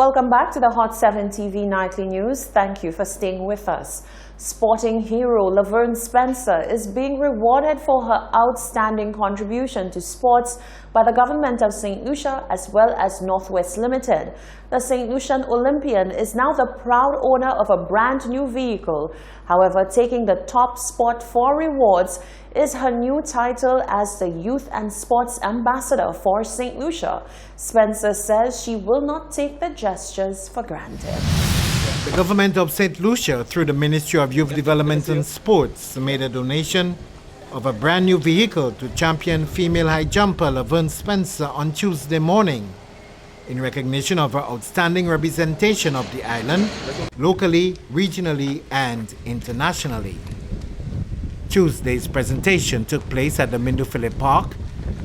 Welcome back to the Hot 7 TV Nightly News. Thank you for staying with us. Sporting hero Laverne Spencer is being rewarded for her outstanding contribution to sports by the government of St. Lucia as well as Northwest Limited. The St. Lucian Olympian is now the proud owner of a brand new vehicle. However, taking the top spot for rewards is her new title as the Youth and Sports Ambassador for St. Lucia. Spencer says she will not take the gestures for granted. The government of St. Lucia, through the Ministry of Youth Development and Sports, made a donation of a brand new vehicle to champion female high jumper Laverne Spencer on Tuesday morning in recognition of her outstanding representation of the island, locally, regionally, and internationally. Tuesday's presentation took place at the Mindufele Park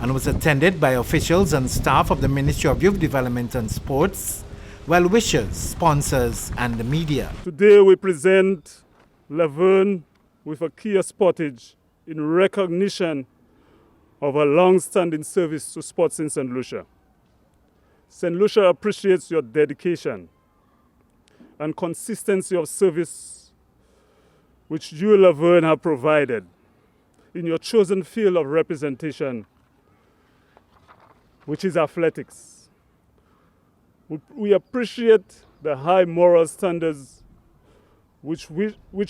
and was attended by officials and staff of the Ministry of Youth Development and Sports, well-wishers, sponsors, and the media. Today we present Laverne with a Kia Sportage in recognition of her long-standing service to sports in St. Lucia. St. Lucia appreciates your dedication and consistency of service which you, Laverne, have provided in your chosen field of representation, which is athletics. We appreciate the high moral standards which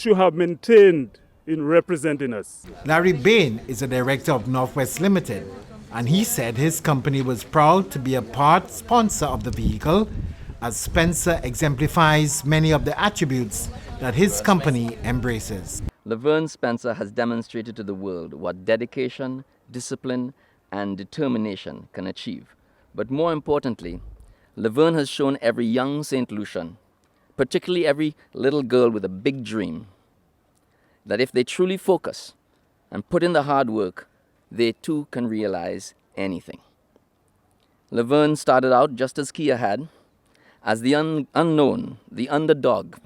you have maintained in representing us. Larry Bain is the director of Northwest Limited, and he said his company was proud to be a part sponsor of the vehicle, as Spencer exemplifies many of the attributes that his company embraces. Laverne Spencer has demonstrated to the world what dedication, discipline, and determination can achieve. But more importantly, Laverne has shown every young St. Lucian, particularly every little girl with a big dream, that if they truly focus and put in the hard work, they too can realize anything. Laverne started out just as Kia had, as the unknown, the underdog,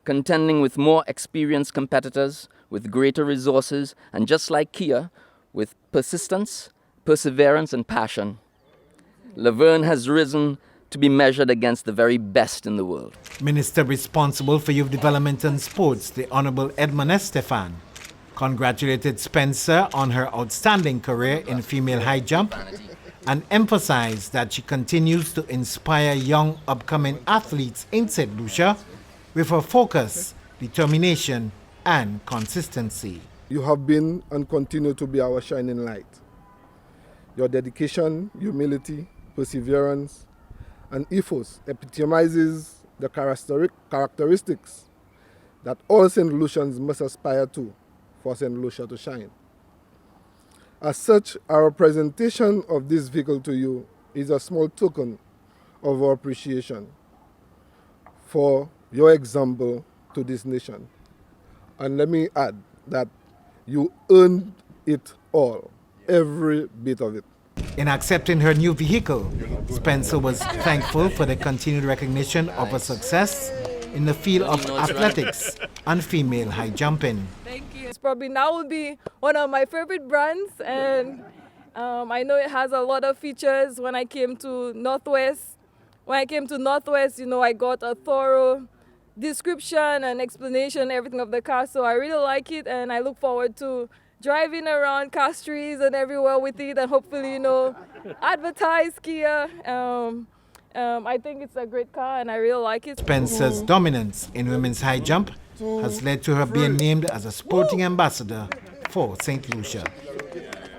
contending with more experienced competitors, with greater resources, and just like Kia, with persistence, perseverance, and passion, Laverne has risen to be measured against the very best in the world. Minister responsible for Youth Development and Sports, the Honorable Edmund Estefan, congratulated Spencer on her outstanding career in female high jump and emphasized that she continues to inspire young upcoming athletes in St. Lucia with her focus, determination, and consistency. You have been and continue to be our shining light. Your dedication, humility, perseverance, and ethos epitomizes the characteristics that all St. Lucians must aspire to for St. Lucia to shine. As such, our presentation of this vehicle to you is a small token of our appreciation for your example to this nation. And let me add that you earned it all, every bit of it. In accepting her new vehicle, Spencer was thankful for the continued recognition of her success in the field of athletics and female high jumping. Thank you. It's probably now will be one of my favorite brands, and I know it has a lot of features. When I came to Northwest, I got a thorough description and explanation, everything of the car. So I really like it, and I look forward to driving around Castries and everywhere with it, and hopefully, advertise Kia. I think it's a great car, and I really like it. Spencer's dominance in women's high jump has led to her being named as a sporting ambassador for St. Lucia.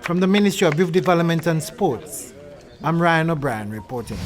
From the Ministry of Youth Development and Sports, I'm Ryan O'Brien reporting.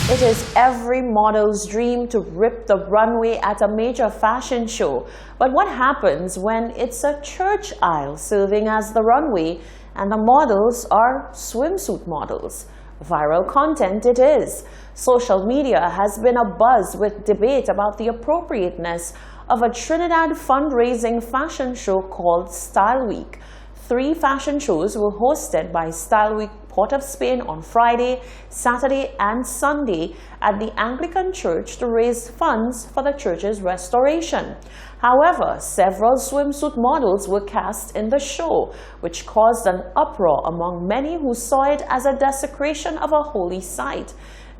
It is every model's dream to rip the runway at a major fashion show. But what happens when it's a church aisle serving as the runway and the models are swimsuit models? Viral content it is. Social media has been abuzz with debate about the appropriateness of a Trinidad fundraising fashion show called Style Week. 3 fashion shows were hosted by Style Week Port of Spain on Friday, Saturday, and Sunday at the Anglican Church to raise funds for the church's restoration. However, several swimsuit models were cast in the show, which caused an uproar among many who saw it as a desecration of a holy site.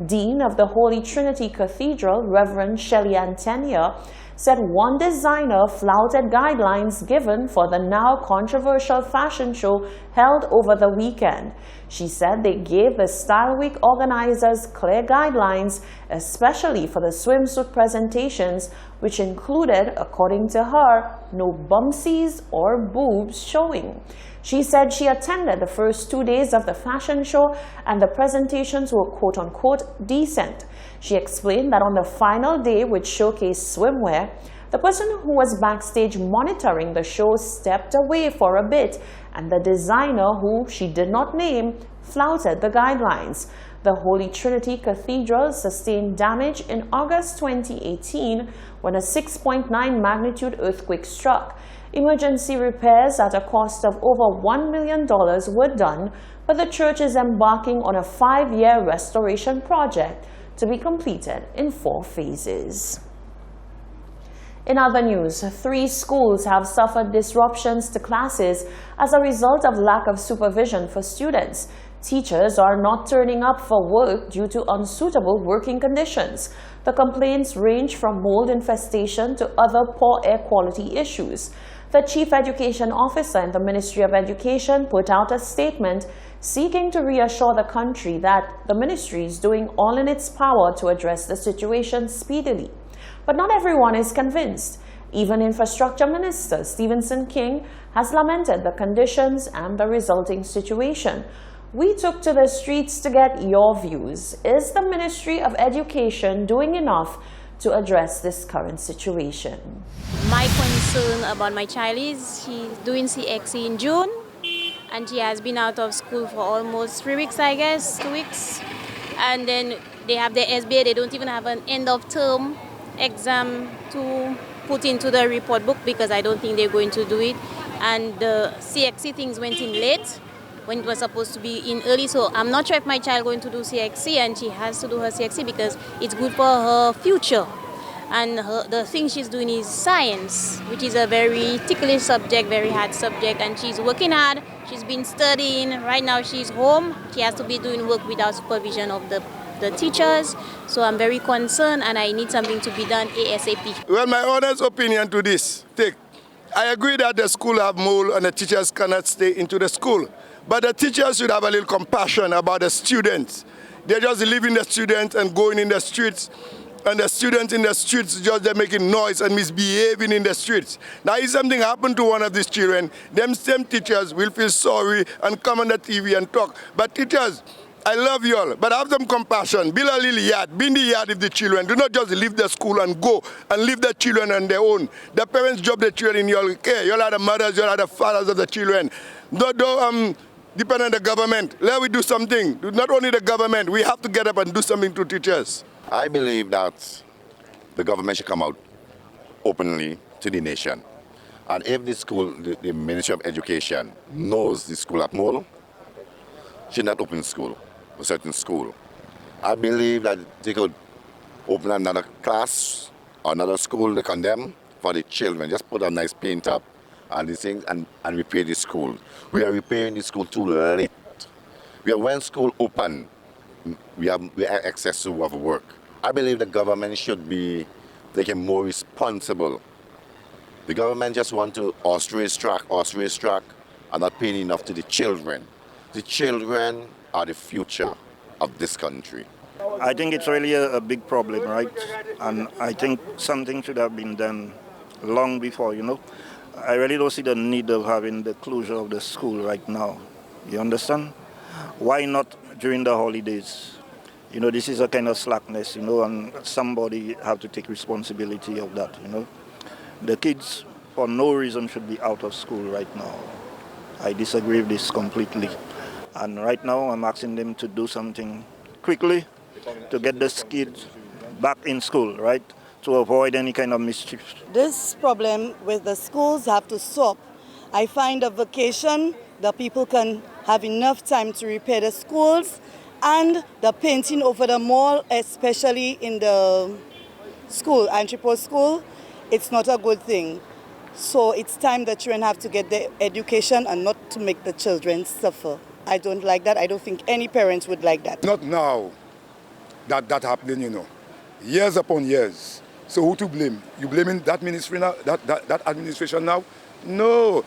Dean of the Holy Trinity Cathedral, Reverend Shelley Antenia, said one designer flouted guidelines given for the now controversial fashion show held over the weekend. She said they gave the Style Week organizers clear guidelines, especially for the swimsuit presentations, which included, according to her, no bumsies or boobs showing. She said she attended the first 2 days of the fashion show and the presentations were quote-unquote decent. She explained that on the final day, which showcased swimwear, the person who was backstage monitoring the show stepped away for a bit, and the designer, who she did not name, flouted the guidelines. The Holy Trinity Cathedral sustained damage in August 2018 when a 6.9 magnitude earthquake struck. Emergency repairs at a cost of over $1 million were done, but the church is embarking on a 5-year restoration project to be completed in 4 phases. In other news, 3 schools have suffered disruptions to classes as a result of lack of supervision for students. Teachers are not turning up for work due to unsuitable working conditions. The complaints range from mold infestation to other poor air quality issues. The Chief Education Officer in the Ministry of Education put out a statement seeking to reassure the country that the ministry is doing all in its power to address the situation speedily. But not everyone is convinced. Even Infrastructure Minister Stephenson King has lamented the conditions and the resulting situation. We took to the streets to get your views. Is the Ministry of Education doing enough to address this current situation? My concern about my child is she's doing CXC in June and she has been out of school for almost 3 weeks, I guess, 2 weeks. And then they have the SBA, they don't even have an end of term exam to put into the report book because I don't think they're going to do it. And the CXC things went in late when it was supposed to be in early. So I'm not sure if my child going to do CXC, and she has to do her CXC because it's good for her future. And the thing she's doing is science, which is a very ticklish subject, very hard subject, and she's working hard. She's been studying. Right now she's home. She has to be doing work without supervision of the teachers. So I'm very concerned and I need something to be done ASAP. Well, my honest opinion to this, I agree that the school have mold and the teachers cannot stay into the school. But the teachers should have a little compassion about the students. They're just leaving the students and going in the streets. And the students in the streets just they're making noise and misbehaving in the streets. Now, if something happened to one of these children, them same teachers will feel sorry and come on the TV and talk. But teachers, I love you all, but have some compassion. Build a little yard. Be in the yard with the children. Do not just leave the school and go and leave the children on their own. The parents drop the children in your care. You all are the mothers, you all are the fathers of the children. Don't depend on the government. Let we do something. Not only the government, we have to get up and do something to teachers. I believe that the government should come out openly to the nation. And if the school, the Ministry of Education knows the school at mold, should not open school, a certain school. I believe that they could open another class or another school to condemn for the children. Just put a nice paint up and these things and repair the school. We are repairing the school too late. When school open, we have access to of work. I believe the government should be taking more responsible. The government just want to ostrich track, and not paying enough to the children. The children are the future of this country. I think it's really a big problem, right? And I think something should have been done long before, you know. I really don't see the need of having the closure of the school right now. You understand? Why not during the holidays? You know, this is a kind of slackness, you know, and somebody have to take responsibility of that, you know. The kids, for no reason, should be out of school right now. I disagree with this completely. And right now, I'm asking them to do something quickly to get the kids back in school, right, to avoid any kind of mischief. This problem with the schools have to stop. I find a vacation, the people can have enough time to repair the schools, and the painting over the mall, especially in the school, Entrepot School, it's not a good thing. So it's time the children have to get their education and not to make the children suffer. I don't like that. I don't think any parents would like that. Not now. that happening, you know. Years upon years. So who to blame? You blaming that ministry now, that administration now? No.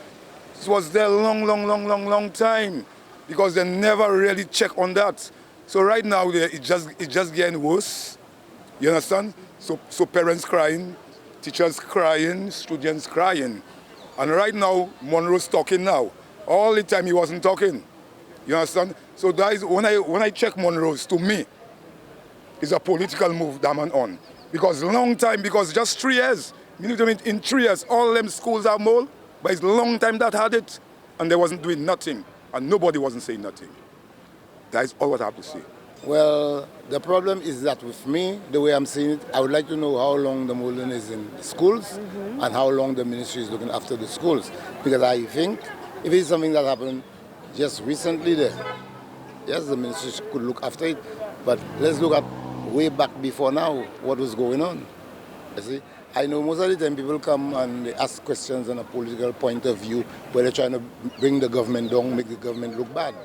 It was there long time, because they never really check on that. So right now it's just getting worse. You understand? So parents crying, teachers crying, students crying. And right now Monroe's talking now. All the time he wasn't talking. You understand? So that is, when I check Monroe's, to me, it's a political move that man on. Because long time, because just 3 years. In 3 years, all them schools are mole, but it's a long time that had it, and they wasn't doing nothing, and nobody wasn't saying nothing. That is all what I have to say. Well, the problem is that with me, the way I'm seeing it, I would like to know how long the molding is in schools and how long the ministry is looking after the schools. Because I think if it's something that happened just recently there, yes, the ministry could look after it, but let's look at way back before now, what was going on. You see, I know most of the time people come and they ask questions on a political point of view where they're trying to bring the government down, make the government look bad.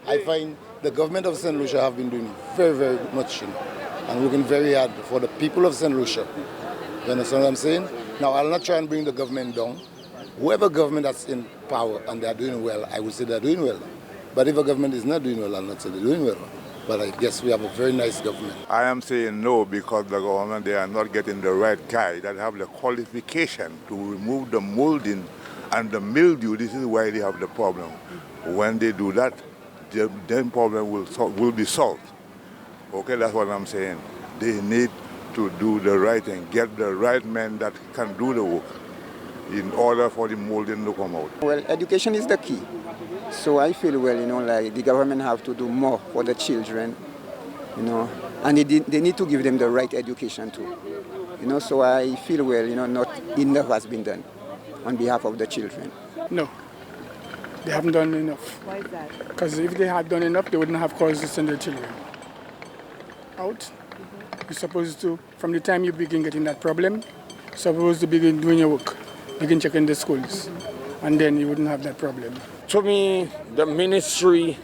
I find the government of St. Lucia have been doing very much, you know, and working very hard for the people of St. Lucia. You understand what I'm saying? Now, I'll not try and bring the government down. Whoever government that's in power and they're doing well, I would say they're doing well. But if a government is not doing well, I'll not say they're doing well. But I guess we have a very nice government. I am saying no, because the government, they are not getting the right guy that have the qualification to remove the molding and the mildew. This is why they have the problem. When they do that, the then problem will be solved. Okay, that's what I'm saying. They need to do the right thing, get the right men that can do the work in order for the molding to come out. Well, education is the key. So I feel, well, you know, like the government have to do more for the children, you know, and they need to give them the right education too. You know, so I feel, well, you know, not enough has been done on behalf of the children. No, they haven't done enough. Why is that? Because if they had done enough, they wouldn't have caused to send their children out. You're supposed to, from the time you begin getting that problem, you're supposed to begin doing your work, begin checking the schools, and then you wouldn't have that problem. To me, the ministry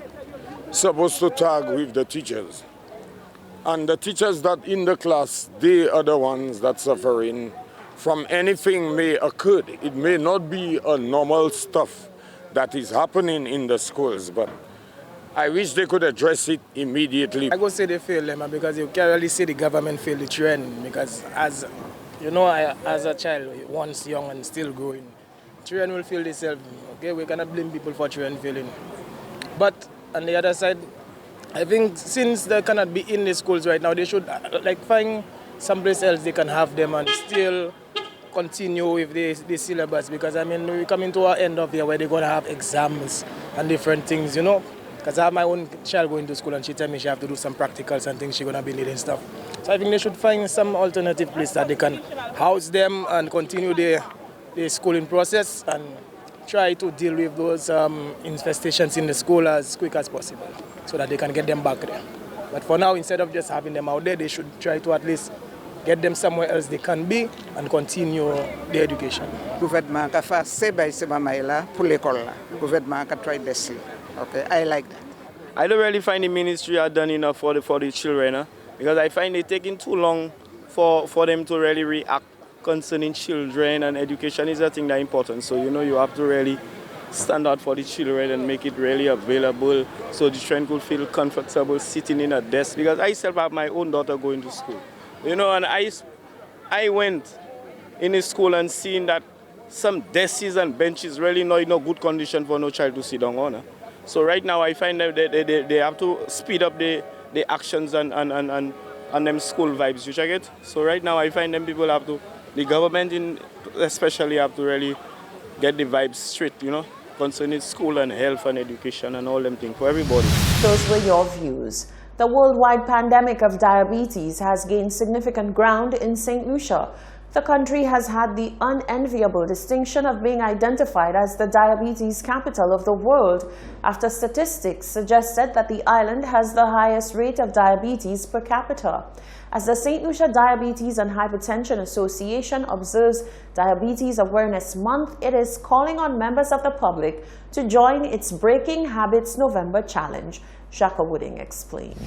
is supposed to tag with the teachers. And the teachers that in the class, they are the ones that suffering from anything may occur. It may not be a normal stuff that is happening in the schools, but I wish they could address it immediately. I go say they fail them because you can't really say the government failed the training, because as you know, as a child, once young and still growing, children will feel themselves. Okay, we cannot blame people for children failing. But on the other side, I think since they cannot be in the schools right now, they should find someplace else they can have them and still continue with the syllabus, because I mean we're coming to an end of year where they're going to have exams and different things, you know. Because I have my own child going to school and she tells me she have to do some practicals and things she's going to be needing stuff. So I think they should find some alternative place that they can house them and continue the schooling process and try to deal with those infestations in the school as quick as possible so that they can get them back there. But for now, instead of just having them out there, they should try to at least get them somewhere else they can be and continue their education. Gouvernement ka fa seba maila pour l'école. Gouvernement ka try desli. Okay, I like that. I don't really find the ministry are done enough for the children, because I find it taking too long for them to really react concerning children, and education is a thing that important. So, you know, you have to really stand out for the children and make it really available so the children could feel comfortable sitting in a desk. Because I still have my own daughter going to school, you know, and I went in a school and seen that some desks and benches really not in a good condition for no child to sit down on. So right now I find that they have to speed up the actions and them school vibes, which I get. So right now I find them people have to, the government especially have to really get the vibes straight, you know, concerning school and health and education and all them things for everybody. Those were your views. The worldwide pandemic of diabetes has gained significant ground in St. Lucia. The country has had the unenviable distinction of being identified as the diabetes capital of the world after statistics suggested that the island has the highest rate of diabetes per capita. As the St. Lucia Diabetes and Hypertension Association observes Diabetes Awareness Month, it is calling on members of the public to join its Breaking Habits November Challenge. Shaka Wooding explains.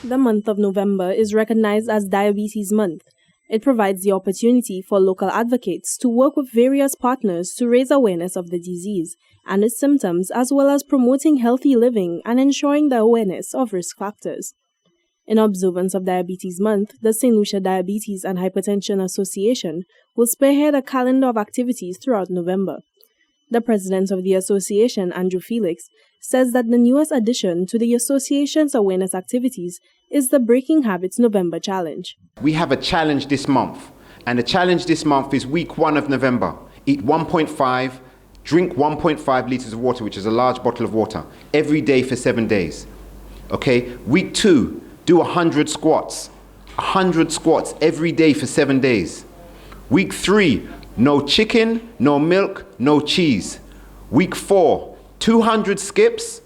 The month of November is recognized as Diabetes Month. It provides the opportunity for local advocates to work with various partners to raise awareness of the disease and its symptoms, as well as promoting healthy living and ensuring the awareness of risk factors. In observance of Diabetes Month, the St. Lucia Diabetes and Hypertension Association will spearhead a calendar of activities throughout November. The president of the association, Andrew Felix, says that the newest addition to the association's awareness activities is the Breaking Habits November Challenge. We have a challenge this month, and the challenge this month is week 1 of November. Eat 1.5, drink 1.5 liters of water, which is a large bottle of water, every day for 7 days. Okay, week 2, do 100 squats. 100 squats every day for 7 days. Week 3, no chicken, no milk, no cheese. Week 4, 200 skips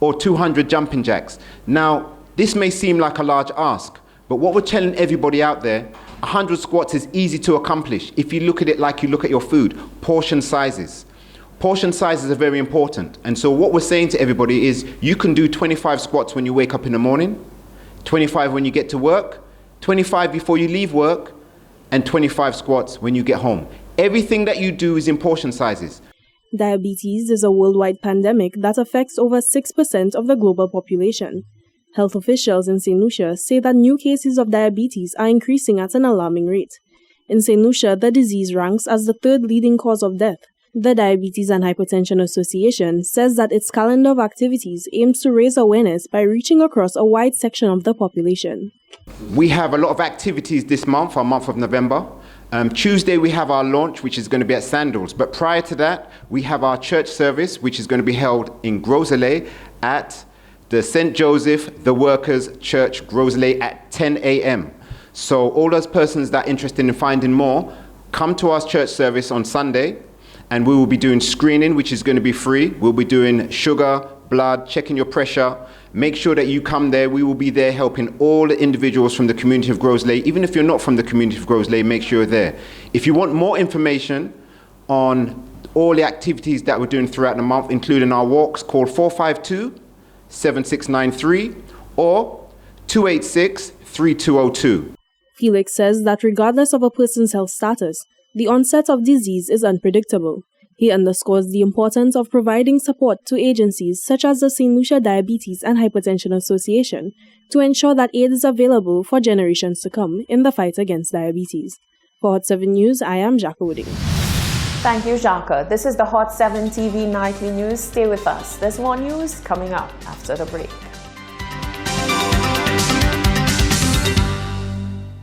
or 200 jumping jacks. Now, this may seem like a large ask, but what we're telling everybody out there, 100 squats is easy to accomplish if you look at it like you look at your food, portion sizes. Portion sizes are very important. And so what we're saying to everybody is you can do 25 squats when you wake up in the morning, 25 when you get to work, 25 before you leave work, and 25 squats when you get home. Everything that you do is in portion sizes. Diabetes is a worldwide pandemic that affects over 6% of the global population. Health officials in St. Lucia say that new cases of diabetes are increasing at an alarming rate. In St. Lucia, the disease ranks as the 3rd leading cause of death. The Diabetes and Hypertension Association says that its calendar of activities aims to raise awareness by reaching across a wide section of the population. We have a lot of activities this month, our month of November. Tuesday we have our launch, which is going to be at Sandals. But prior to that, we have our church service, which is going to be held in Grosley at the St. Joseph the Workers Church, Grosley, at 10 a.m. So all those persons that are interested in finding more, come to our church service on Sunday, and we will be doing screening, which is going to be free. We'll be doing sugar, blood, checking your pressure. Make sure that you come there. We will be there helping all the individuals from the community of Grosley. Even if you're not from the community of Grosley, make sure you're there. If you want more information on all the activities that we're doing throughout the month, including our walks, call 452-7693 or 286-3202. Felix says that regardless of a person's health status, the onset of disease is unpredictable. He underscores the importance of providing support to agencies such as the St. Lucia Diabetes and Hypertension Association to ensure that aid is available for generations to come in the fight against diabetes. For Hot 7 News, I am Jacques Wooding. Thank you, Jacques. This is the Hot 7 TV Nightly News. Stay with us. There's more news coming up after the break.